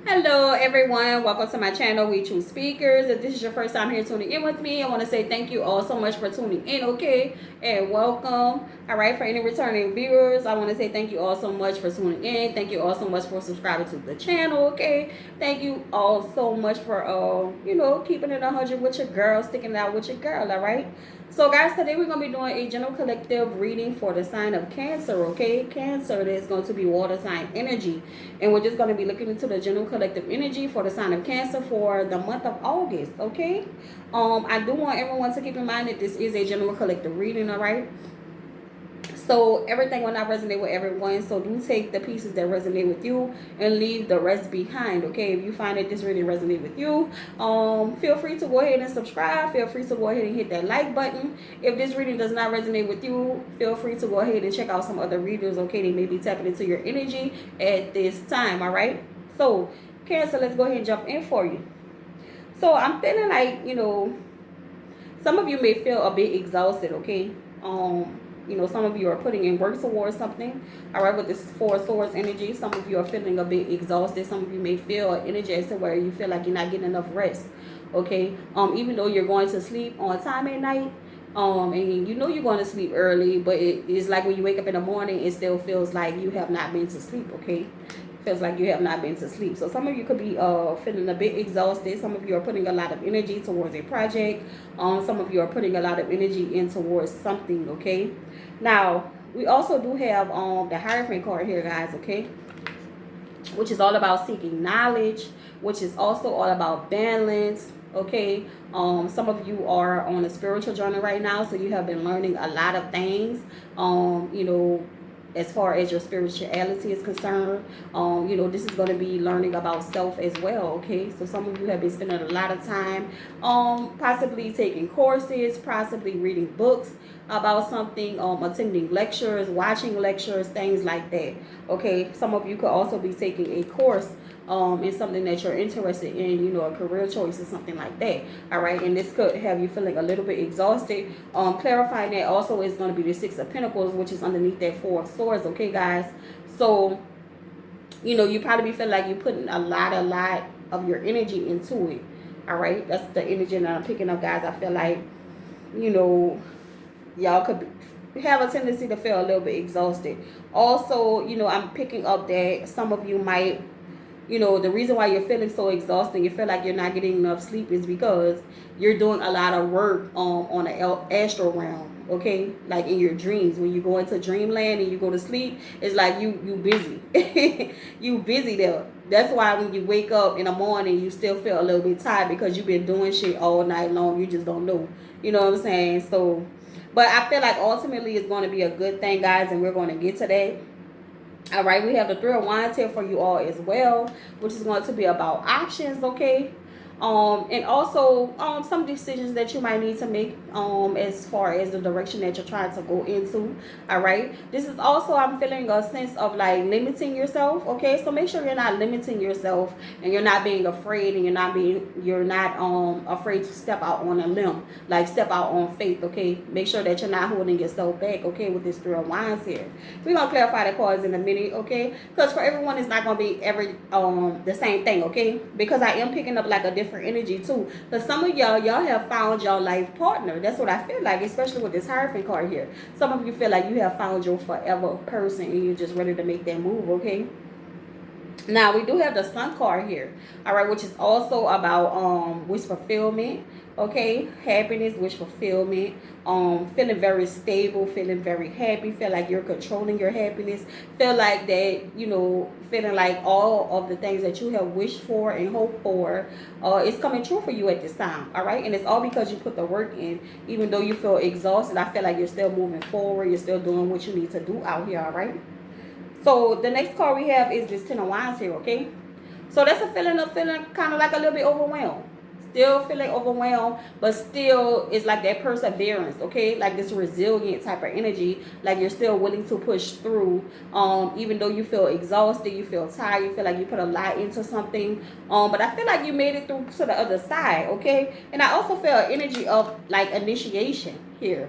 Hello everyone, welcome to my channel, We Choose Speakers. If this is your first time here tuning in with me, I want to say thank you all so much for tuning in, okay? And welcome. All right, for any returning viewers, I want to say thank you all so much for tuning in. Thank you all so much for subscribing to the channel, okay? Thank you all so much for, keeping it 100 with your girl, sticking it out with your girl, all right? So guys, today we're going to be doing a general collective reading for the sign of Cancer, okay? Cancer, is going to be water sign energy. And we're just going to be looking into the general collective energy for the sign of Cancer for the month of August, okay? I do want everyone to keep in mind that this is a general collective reading, all right? So everything will not resonate with everyone. So do take the pieces that resonate with you and leave the rest behind. Okay, if you find that this really resonate with you, feel free to go ahead and subscribe. Feel free to go ahead and hit that like button. If this reading does not resonate with you, feel free to go ahead and check out some other readers. Okay, they may be tapping into your energy at this time. All right. So Cancer, let's go ahead and jump in for you. So I'm feeling like, some of you may feel a bit exhausted. Okay. Some of you are putting in work towards something. All right, with this Four of Swords energy, some of you are feeling a bit exhausted. Some of you may feel an energy as to where you feel like you're not getting enough rest. Okay, even though you're going to sleep on time at night, and you know you're going to sleep early, but it's like when you wake up in the morning, it still feels like you have not been to sleep. Okay, feels like you have not been to sleep. So some of you could be feeling a bit exhausted. Some of you are putting a lot of energy towards a project. Some of you are putting a lot of energy in towards something. Okay, now we also do have the Hierophant card here, guys. Okay, which is all about seeking knowledge, which is also all about balance. Okay, some of you are on a spiritual journey right now, so you have been learning a lot of things. As far as your spirituality is concerned, this is going to be learning about self as well. Okay, so some of you have been spending a lot of time possibly taking courses, possibly reading books about something, attending lectures, watching lectures, things like that. Okay, some of you could also be taking a course in something that you're interested in, a career choice or something like that. All right, and this could have you feeling a little bit exhausted. Clarifying that also is going to be the Six of Pentacles, which is underneath that Four of Swords. Okay, guys, so you probably feel like you're putting a lot of your energy into it. All right, that's the energy that I'm picking up, guys. I feel like y'all could have a tendency to feel a little bit exhausted. Also, I'm picking up that some of you might, the reason why you're feeling so exhausted, you feel like you're not getting enough sleep, is because you're doing a lot of work on the astral realm. Okay, like in your dreams, when you go into dreamland and you go to sleep, it's like you busy. You busy there. That's why when you wake up in the morning, you still feel a little bit tired because you've been doing shit all night long. You just don't know. You know what I'm saying? So, but I feel like ultimately it's going to be a good thing, guys, and we're going to get to that. All right, we have the Three of Wands here for you all as well, which is going to be about options. Okay, and also some decisions that you might need to make as far as the direction that you're trying to go into. All right, this is also, I'm feeling a sense of like limiting yourself. Okay, so make sure you're not limiting yourself and you're not being afraid, and you're not afraid to step out on a limb, like step out on faith. Okay, make sure that you're not holding yourself back. Okay, with this Three of Wands here, we're gonna clarify the cards in a minute. Okay, because for everyone it's not gonna be the same thing. Okay, because I am picking up like a different energy too. But some of y'all have found your life partner. That's what I feel like, especially with this Hierophant card here. Some of you feel like you have found your forever person and you're just ready to make that move. Okay, now we do have the Sun card here, all right, which is also about wish fulfillment. Okay, happiness, wish fulfillment, feeling very stable, feeling very happy, feel like you're controlling your happiness, feel like that, feeling like all of the things that you have wished for and hoped for is coming true for you at this time. All right, and it's all because you put the work in. Even though you feel exhausted, I feel like you're still moving forward, you're still doing what you need to do out here. All right, so the next card we have is this Ten of Wands here. Okay, so that's a feeling of feeling kind of like a little bit overwhelmed. Still feeling overwhelmed, but still it's like that perseverance. Okay, like this resilient type of energy, like you're still willing to push through, even though you feel exhausted, you feel tired, you feel like you put a lot into something, but I feel like you made it through to the other side. Okay, and I also feel an energy of like initiation here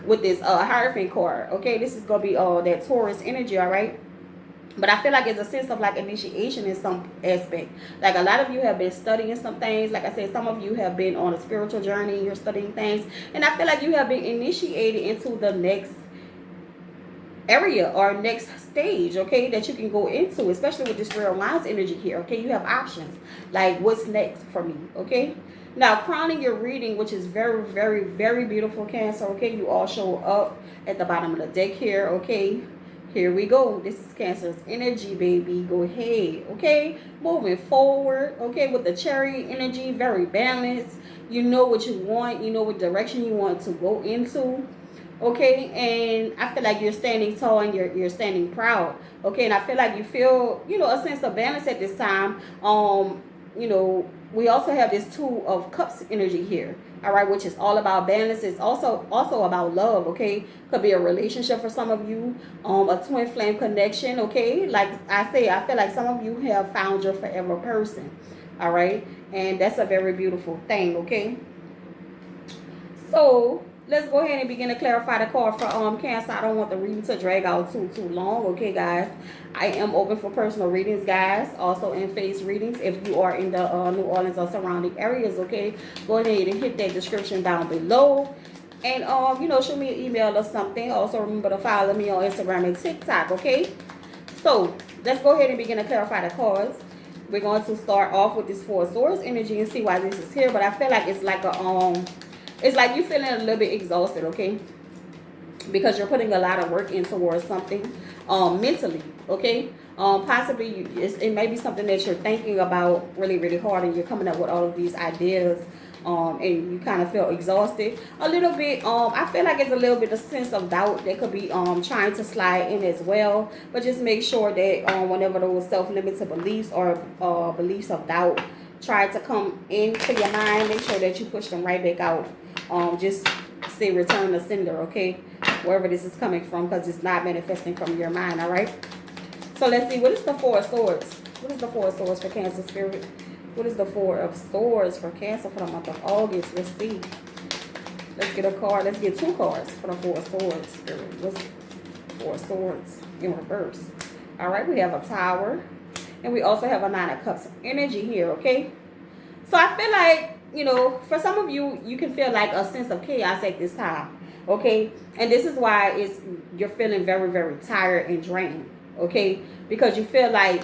with this Hierophant card. Okay, this is gonna be that Taurus energy. All right, But I feel like it's a sense of like initiation in some aspect. Like a lot of you have been studying some things. Like I said, some of you have been on a spiritual journey. You're studying things. And I feel like you have been initiated into the next area or next stage, okay, that you can go into, especially with this real lines energy here, okay. You have options, like what's next for me, okay. Now crowning your reading, which is very, very, very beautiful, Cancer, okay. You all show up at the bottom of the deck here, okay. Here we go. This is Cancer's energy, baby. Go ahead, okay. Moving forward, okay, with the Chariot energy, very balanced. You know what you want. You know what direction you want to go into, okay. And I feel like you're standing tall and you're standing proud, okay. And I feel like you feel, you know, a sense of balance at this time. You know, we also have this Two of Cups energy here, all right, which is all about balance. It's also about love, okay. Could be a relationship for some of you, a twin flame connection, okay. Like I say, I feel like some of you have found your forever person, all right. And that's a very beautiful thing, okay. So let's go ahead and begin to clarify the card for Cancer. I don't want the reading to drag out too long, okay, guys. I am open for personal readings, guys. Also in face readings if you are in the New Orleans or surrounding areas, okay. Go ahead and hit that description down below. And you know, shoot me an email or something. Also remember to follow me on Instagram and TikTok, okay. So let's go ahead and begin to clarify the cards. We're going to start off with this Four of Swords energy and see why this is here. But I feel like it's like a it's like you're feeling a little bit exhausted, okay? Because you're putting a lot of work in towards something mentally, okay? Possibly it may be something that you're thinking about really, really hard, and you're coming up with all of these ideas, and you kind of feel exhausted a little bit. I feel like it's a little bit of sense of doubt that could be trying to slide in as well. But just make sure that whenever those self-limited beliefs or beliefs of doubt try to come into your mind, make sure that you push them right back out. Just say return to sender, okay, wherever this is coming from, because it's not manifesting from your mind, all right. So let's see, what is the Four of Swords? What is the Four of Swords for Cancer, Spirit? What is the Four of Swords for Cancer for the month of August? Let's see. Let's get a card. Let's get two cards for the Four of Swords, Spirit. What's Four of Swords in reverse? All right, we have a Tower, and we also have a Nine of Cups energy here, okay. So I feel like, you know, for some of you, you can feel like a sense of chaos at this time, okay? And this is why you're feeling very, very tired and drained, okay? Because you feel like,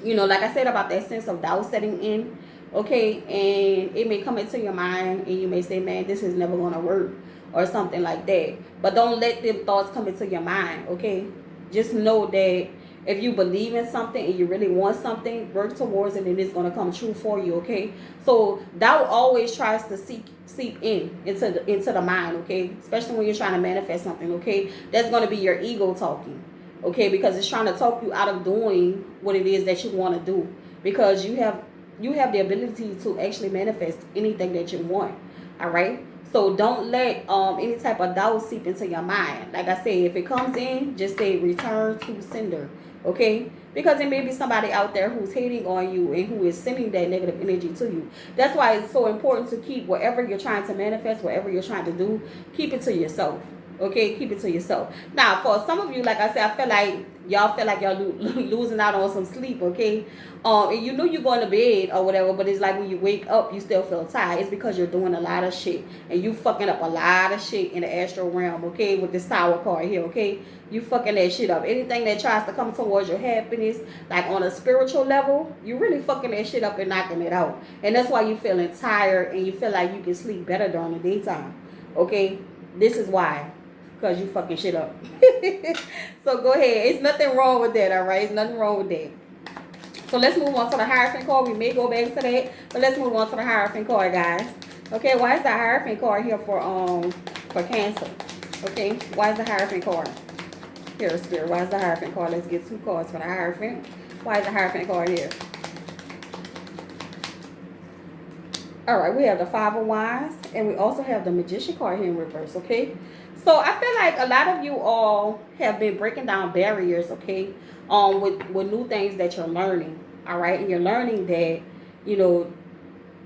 you know, like I said about that sense of doubt setting in, okay? And it may come into your mind and you may say, man, this is never going to work or something like that. But don't let them thoughts come into your mind, okay? Just know that if you believe in something and you really want something, work towards it and it's going to come true for you, okay? So doubt always tries to seep into the mind, okay? Especially when you're trying to manifest something, okay? That's going to be your ego talking, okay? Because it's trying to talk you out of doing what it is that you want to do. Because you have the ability to actually manifest anything that you want, all right? So don't let any type of doubt seep into your mind. Like I say, if it comes in, just say return to sender. Okay, because there may be somebody out there who's hating on you and who is sending that negative energy to you. That's why it's so important to keep whatever you're trying to manifest, whatever you're trying to do, keep it to yourself. Okay, keep it to yourself. Now, for some of you, like I said, I feel like y'all losing out on some sleep. Okay, and you know you're going to bed or whatever, but it's like when you wake up, you still feel tired. It's because you're doing a lot of shit and you fucking up a lot of shit in the astral realm. Okay, with this Tower card here. Okay, you fucking that shit up. Anything that tries to come towards your happiness, like on a spiritual level, you really fucking that shit up and knocking it out. And that's why you feeling tired and you feel like you can sleep better during the daytime. Okay, this is why. Because you fucking shit up. So go ahead. It's nothing wrong with that, all right? It's nothing wrong with that. So let's move on to the Hierophant card. We may go back to that, but let's move on to the Hierophant card, guys. Okay, why is the Hierophant card here for Cancer? Okay, why is the Hierophant card here, Spirit? Why is the Hierophant card? Let's get two cards for the Hierophant. Why is the Hierophant card here? All right, we have the Five of Wands, and we also have the Magician card here in reverse, okay? So I feel like a lot of you all have been breaking down barriers, okay, with new things that you're learning, all right? And you're learning that, you know,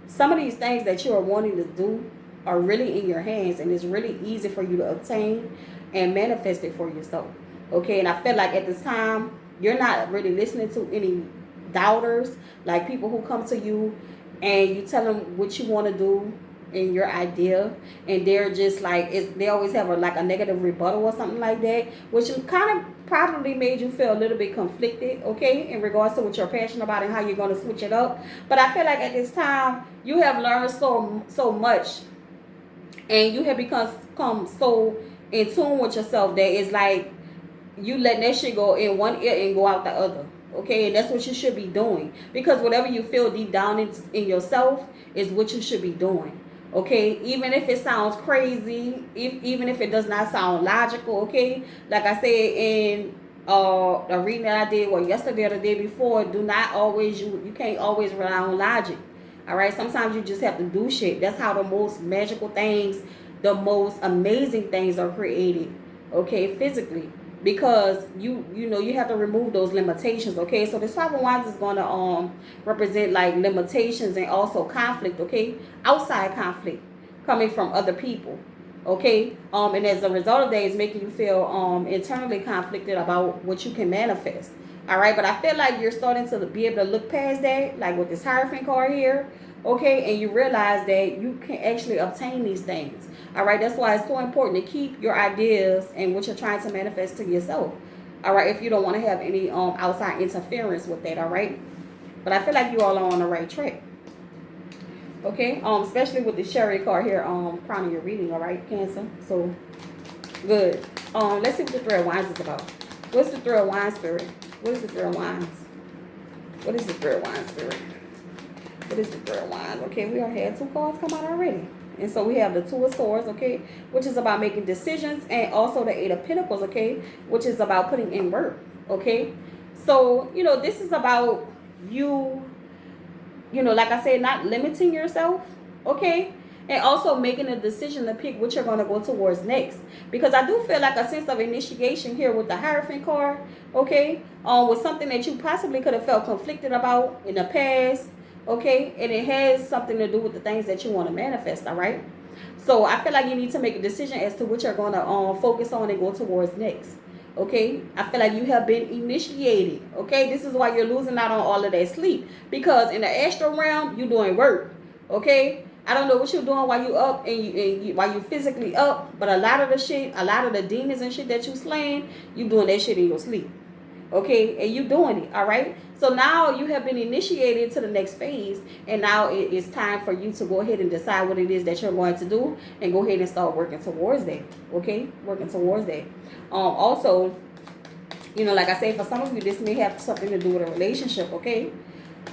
some of these things that you are wanting to do are really in your hands, and it's really easy for you to obtain and manifest it for yourself, okay? And I feel like at this time, you're not really listening to any doubters, like people who come to you and you tell them what you want to do and your idea, and they're just like, they always have like a negative rebuttal or something like that, which kind of probably made you feel a little bit conflicted, okay, in regards to what you're passionate about and how you're going to switch it up. But I feel like at this time you have learned so much, and you have become so in tune with yourself that it's like you let that shit go in one ear and go out the other. Okay, and that's what you should be doing, because whatever you feel deep down in yourself is what you should be doing. Okay, even if it sounds crazy, even if it does not sound logical. Okay, like I said in a reading that I did yesterday or the day before, do not always, you can't always rely on logic. All right, sometimes you just have to do shit. That's how the most magical things, the most amazing things are created. Okay, physically, because you have to remove those limitations. Okay, so this Five of Wands is going to represent like limitations and also conflict. Okay, outside conflict coming from other people. Okay, and as a result of that, it's making you feel internally conflicted about what you can manifest. All right, but I feel like you're starting to be able to look past that, like with this Hierophant card here. Okay, and you realize that you can actually obtain these things. All right, that's why it's so important to keep your ideas and what you're trying to manifest to yourself. All right, if you don't want to have any outside interference with that. All right, but I feel like you all are on the right track. Okay, especially with the Chariot card here, crowning your reading. All right, Cancer. So good. Let's see what the Three of Wands is about. What's the Three of Wands, Spirit? What is the Three of Wands? What is the Three of Wands, Spirit? What is the Three of Wands? Okay, we already had two cards come out already. And so we have the Two of Swords, okay, which is about making decisions, and also the Eight of Pentacles, okay, which is about putting in work, okay. So, this is about you, like I said, not limiting yourself, okay, and also making a decision to pick what you're going to go towards next. Because I do feel like a sense of initiation here with the Hierophant card, okay, with something that you possibly could have felt conflicted about in the past. Okay, and it has something to do with the things that you want to manifest. All right, so I feel like you need to make a decision as to what you're going to focus on and go towards next. Okay, I feel like you have been initiated. Okay, this is why you're losing out on all of that sleep, because in the astral realm you're doing work. Okay, I don't know what you're doing while you up and while you physically up, but a lot of the shit, a lot of the demons and shit that you slaying, you doing that shit in your sleep. Okay, and you doing it. All right, so now you have been initiated to the next phase, and now it is time for you to go ahead and decide what it is that you're going to do, and go ahead and start working towards that. Okay, working towards that. Also, like I said, for some of you, this may have something to do with a relationship. Okay,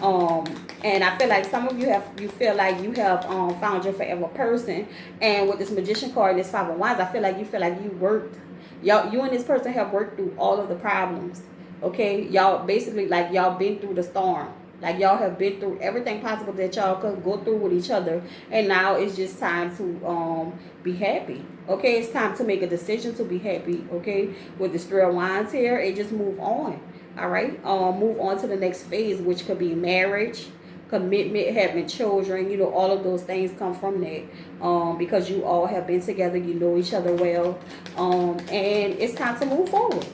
and I feel like some of you feel like you have found your forever person, and with this Magician card and this Five of Wands, I feel like you worked, you and this person have worked through all of the problems. Okay, y'all basically, like, y'all been through the storm. Like, y'all have been through everything possible that y'all could go through with each other, and now it's just time to be happy. Okay, it's time to make a decision to be happy. Okay, with the Three of Wands here, and just move on. All right, move on to the next phase, which could be marriage, commitment, having children. All of those things come from that, because you all have been together, you know each other well, and it's time to move forward.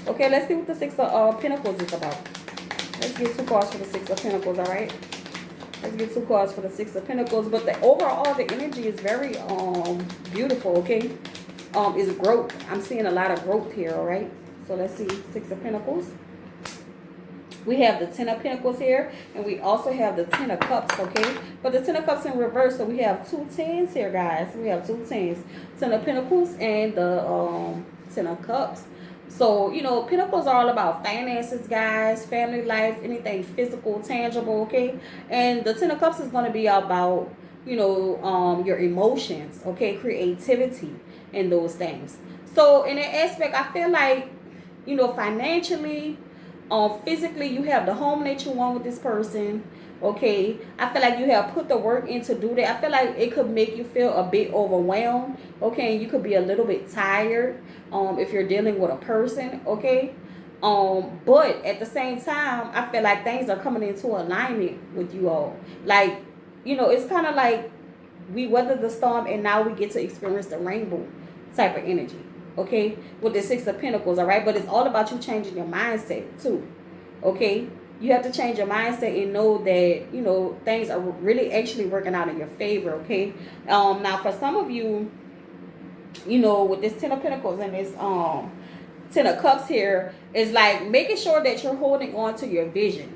Okay, let's see what the Six of Pentacles is about. Let's get two cards for the Six of Pentacles. All right, let's get two cards for the Six of Pentacles. But the overall, the energy is very beautiful. Okay, is growth. I'm seeing a lot of growth here. All right, so let's see, Six of Pentacles. We have the Ten of Pentacles here, and we also have the Ten of Cups, okay? But the Ten of Cups in reverse, so we have two tens here, guys. We have two tens. Ten of Pentacles and the Ten of Cups. So, Pentacles are all about finances, guys, family life, anything physical, tangible, okay? And the Ten of Cups is going to be about, your emotions, okay? Creativity and those things. So, in that aspect, I feel like, financially, physically, you have the home that you want with this person. Okay, I feel like you have put the work in to do that. I feel like it could make you feel a bit overwhelmed. Okay, you could be a little bit tired if you're dealing with a person. Okay, but at the same time, I feel like things are coming into alignment with you all. Like, it's kind of like we weathered the storm and now we get to experience the rainbow type of energy. okay, with the Six of Pentacles, all right? But it's all about you changing your mindset too, okay? You have to change your mindset and know that, you know, things are really actually working out in your favor, okay? Now for some of you, you know, with this Ten of Pentacles and this Ten of Cups here, is like making sure that you're holding on to your vision.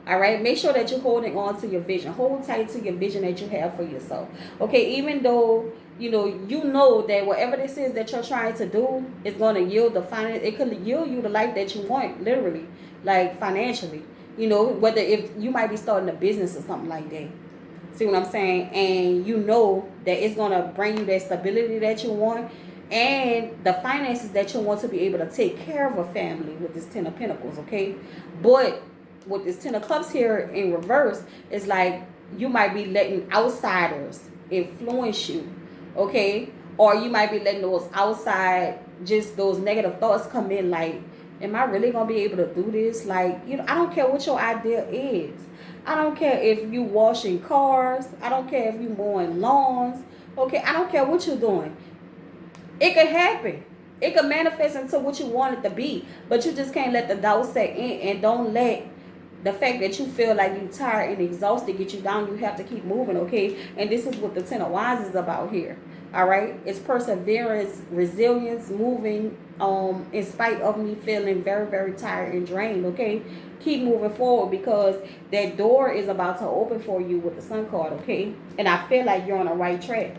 All right, make sure that you're holding on to your vision. Hold tight to your vision that you have for yourself. Okay, even though you know that whatever this is that you're trying to do is going to yield the finance. It could yield you the life that you want, literally, like financially. You know, whether if you might be starting a business or something like that. See what I'm saying? And you know that it's going to bring you that stability that you want and the finances that you want to be able to take care of a family with this Ten of Pentacles, okay? But with this Ten of Cups here in reverse, it's like you might be letting outsiders influence you, okay? Or you might be letting those outside, just those negative thoughts come in like, am I really going to be able to do this? Like, you know, I don't care what your idea is. I don't care if you washing cars. I don't care if you mowing lawns. Okay, I don't care what you're doing. It could happen. It could manifest into what you want it to be. But you just can't let the doubt set in, and don't let the fact that you feel like you're tired and exhausted get you down. You have to keep moving, okay? And this is what the Ten of Wands is about here. All right? It's perseverance, resilience, moving in spite of me feeling very, very tired and drained, okay? Keep moving forward because that door is about to open for you with the Sun card, okay? And I feel like you're on the right track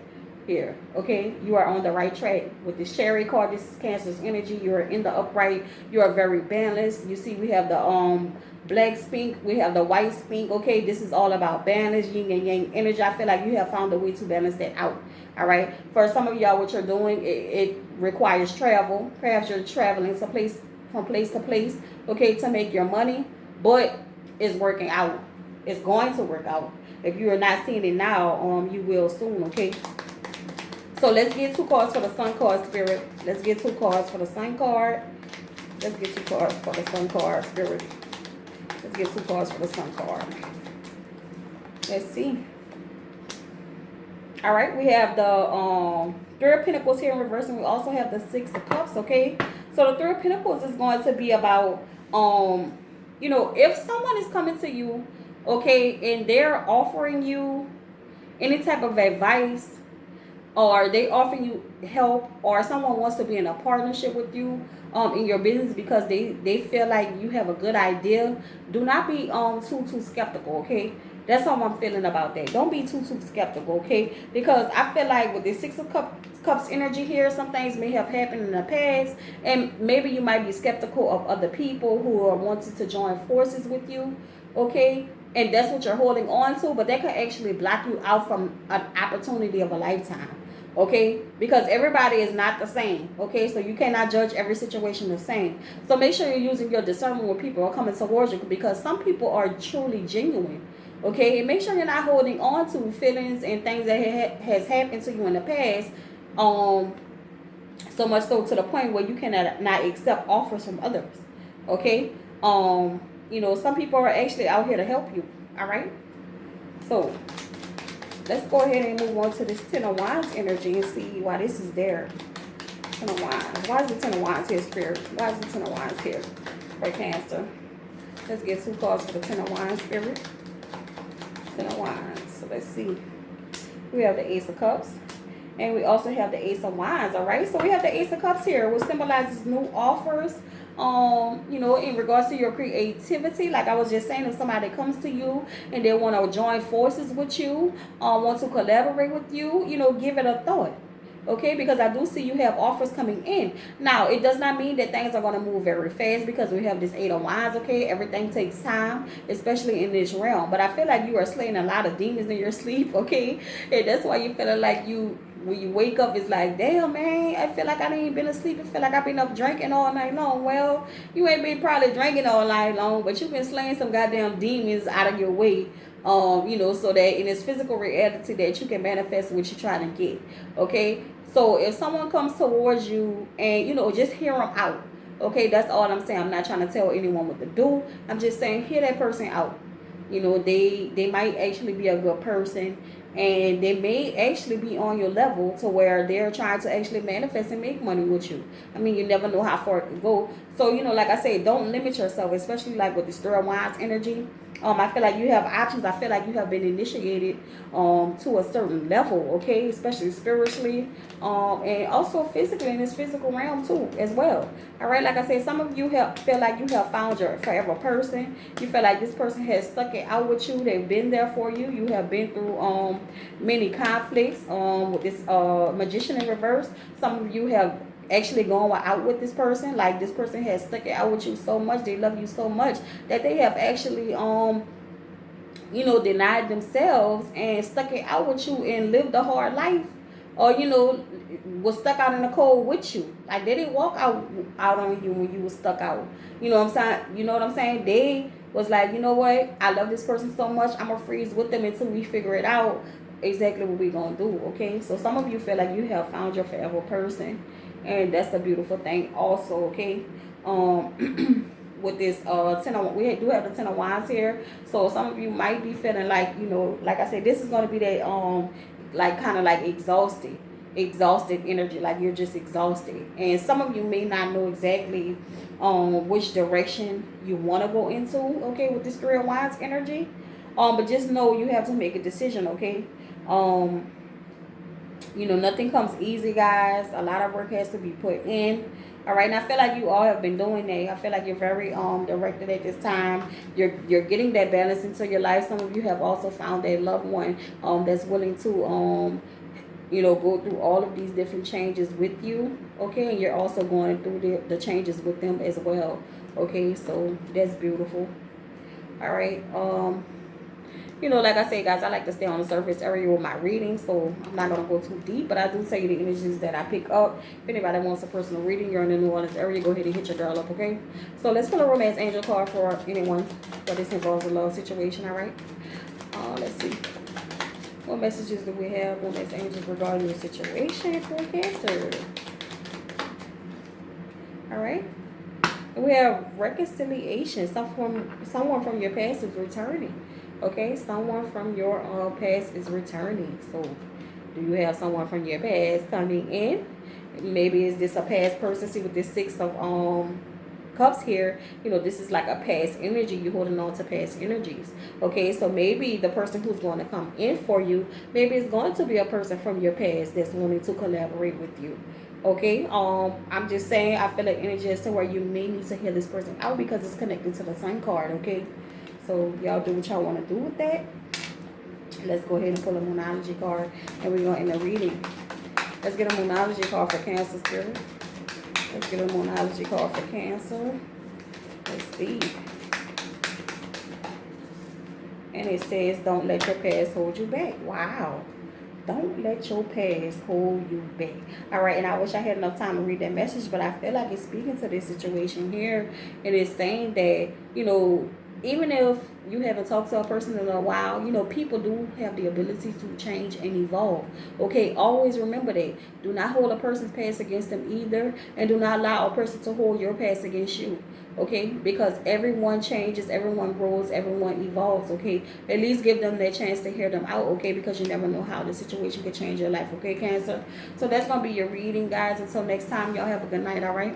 here, okay? You are on the right track with the Chariot card. This is Cancer's energy. You are in the upright. You are very balanced. You see we have the black spink, we have the white spink, okay? This is all about balance, yin and yang energy. I feel like you have found a way to balance that out. All right, for some of y'all, what you're doing, it requires travel. Perhaps you're traveling from place to place, okay, to make your money, but it's working out. It's going to work out. If you are not seeing it now, you will soon, okay? So let's get 2 cards for the Sun card, Spirit. Let's get 2 cards for the Sun card. Let's get 2 cards for the Sun card, Spirit. Let's get 2 cards for the Sun card. Let's see. All right, we have the Three of Pentacles here in reverse, and we also have the Six of Cups, okay? So the Three of Pentacles is going to be about, you know, if someone is coming to you, okay, and they're offering you any type of advice, or they offering you help, or someone wants to be in a partnership with you in your business because they feel like you have a good idea, do not be too skeptical, okay? That's how I'm feeling about that. Don't be too skeptical, okay? Because I feel like with the Six of Cups energy here, some things may have happened in the past, and maybe you might be skeptical of other people who are wanting to join forces with you, okay? And that's what you're holding on to, but that could actually block you out from an opportunity of a lifetime, okay? Because everybody is not the same, okay? So you cannot judge every situation the same. So make sure you're using your discernment when people are coming towards you, because some people are truly genuine. Okay, and make sure you're not holding on to feelings and things that has happened to you in the past, so much so to the point where you cannot not accept offers from others. Okay, you know, some people are actually out here to help you. All right, so let's go ahead and move on to this Ten of Wands energy and see why this is there. Ten of Wands. Why is the Ten of Wands here, Spirit? Why is the Ten of Wands here for Cancer? Let's get 2 cards for the Ten of Wands, Spirit. Ten of Wands. So let's see. We have the Ace of Cups. And we also have the Ace of Wands. Alright. So we have the Ace of Cups here, which symbolizes new offers. You know, in regards to your creativity. Like I was just saying, if somebody comes to you and they want to join forces with you, want to collaborate with you, you know, give it a thought. Okay, because I do see you have offers coming in. Now, it does not mean that things are going to move very fast because we have this Eight of Wands, okay? Everything takes time, especially in this realm. But I feel like you are slaying a lot of demons in your sleep, okay? And that's why you feel like when you wake up, it's like, damn, man, I feel like I ain't been asleep. I feel like I've been up drinking all night long. Well, you ain't been probably drinking all night long, but you've been slaying some goddamn demons out of your way. You know, so that in this physical reality that you can manifest what you're trying to get, okay? So if someone comes towards you and, you know, just hear them out, okay? That's all I'm saying. I'm not trying to tell anyone what to do. I'm just saying hear that person out. You know, they might actually be a good person, And they may actually be on your level to where they're trying to actually manifest and make money with you. I mean, you never know how far it can go. So, you know, like I said, don't limit yourself, especially like with the Three of Wands energy. I feel like you have options. I feel like you have been initiated to a certain level, okay, especially spiritually, and also physically in this physical realm too as well. All right, like I said, some of you feel like you have found your forever person. You feel like this person has stuck it out with you. They've been there for you. You have been through many conflicts with this magician in reverse. Some of you have actually going out with this person. Like this person has stuck it out with you so much, they love you so much that they have actually you know, denied themselves and stuck it out with you and lived a hard life, or you know, was stuck out in the cold with you. Like they didn't walk out on you when you was stuck out. You know what I'm saying? You know what I'm saying? They was like, you know what, I love this person so much, I'm gonna freeze with them until we figure it out exactly what we're gonna do. Okay, so some of you feel like you have found your forever person, and that's a beautiful thing also. Okay, with this 10 of, we do have the 10 of Wands here, so some of you might be feeling like, you know, like I said, this is going to be that like kind of like exhausted energy, like you're just exhausted, and some of you may not know exactly which direction you want to go into, okay, with this Three of Wands energy, but just know you have to make a decision. Okay, you know, nothing comes easy, guys. A lot of work has to be put in. All right, and I feel like you all have been doing that. I feel like you're very directed at this time. You're getting that balance into your life. Some of you have also found a loved one that's willing to you know, go through all of these different changes with you. Okay, and you're also going through the changes with them as well. Okay, so that's beautiful. All right, you know, like I said, guys, I like to stay on the surface area with my reading, so I'm not going to go too deep, but I do tell you the energies that I pick up. If anybody wants a personal reading, you're in the New Orleans area, go ahead and hit your girl up, okay? So let's pull a romance angel card for anyone, but this involves a love situation. All right? Let's see. What messages do we have, romance angels, regarding your situation for Cancer? All right? We have reconciliation. Someone from your past is returning. Okay, someone from your past is returning. So, do you have someone from your past coming in? Maybe is this a past person? See, with this Six of Cups here, you know, this is like a past energy. You're holding on to past energies. Okay, so maybe the person who's going to come in for you, maybe it's going to be a person from your past that's wanting to collaborate with you. Okay, I'm just saying, I feel like energy is to where you may need to hear this person out because it's connected to the Sun card. Okay, so y'all do what y'all want to do with that. Let's go ahead and pull a Moonology card, and we're going to end the reading. Let's get a Moonology card for Cancer, Spirit. Let's get a Moonology card for Cancer. Let's see. And it says, don't let your past hold you back. Wow. Don't let your past hold you back. All right, and I wish I had enough time to read that message, but I feel like it's speaking to this situation here. And it's saying that, you know, even if you haven't talked to a person in a while, you know, people do have the ability to change and evolve. Okay, always remember that. Do not hold a person's past against them either, and do not allow a person to hold your past against you. Okay, because everyone changes, everyone grows, everyone evolves. Okay, at least give them that chance to hear them out. Okay, because you never know how the situation could change your life. Okay, Cancer. So that's gonna be your reading, guys. Until next time, y'all have a good night. All right.